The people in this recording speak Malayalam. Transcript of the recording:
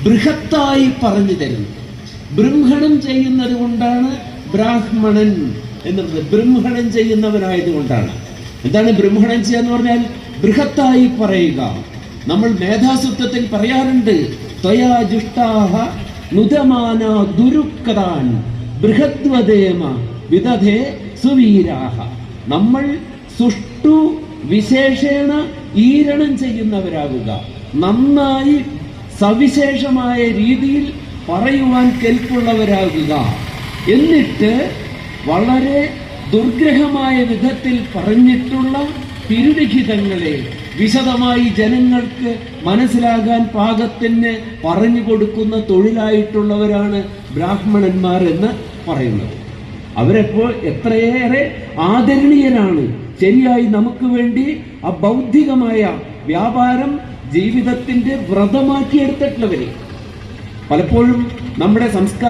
ബൃഹത്തായി പറഞ്ഞു തരുന്നു. ബൃംഹണം ചെയ്യുന്നത് കൊണ്ടാണ് ബ്രാഹ്മണൻ എന്നുള്ളത്. ബൃംഹണം ചെയ്യുന്നവനായതുകൊണ്ടാണ്. എന്താണ് ബൃംഹണം ചെയ്യുക എന്ന് പറഞ്ഞാൽ? ബൃഹത്തായി പറയുക. നമ്മൾ മേധാസുത്വത്തിൽ പറയാറുണ്ട്, ത്വയാ ജുഷ്ടാഹ നുദമാന ദുരുക്താൻ ബൃഹദ്വദേമ വിദധേ സുവീരാഹ. നമ്മൾ സുഷ്ടു വിശേഷേണ ഈരണം ചെയ്യുന്നവരാകുക, നന്നായി സവിശേഷമായ രീതിയിൽ പറയുവാൻ കെൽപ്പുള്ളവരാകുക. എന്നിട്ട് വളരെ ദുർഗ്രഹമായ വിധത്തിൽ പറഞ്ഞിട്ടുള്ള തിരുലിഖിതങ്ങളെ വിശദമായി ജനങ്ങൾക്ക് മനസ്സിലാകാൻ പാകത്തിന് പറഞ്ഞു കൊടുക്കുന്ന തൊഴിലായിട്ടുള്ളവരാണ് ബ്രാഹ്മണന്മാർ എന്ന് പറയുന്നത്. അവരെപ്പോൾ എത്രയേറെ ആദരണീയരാണ്. ശരിയായി നമുക്ക് വേണ്ടി ആ ബൗദ്ധികമായ വ്യാപാരം ജീവിതത്തിന്റെ വ്രതമാക്കിയെടുത്തിട്ടുള്ളവരെ. പലപ്പോഴും നമ്മുടെ സംസ്കാരം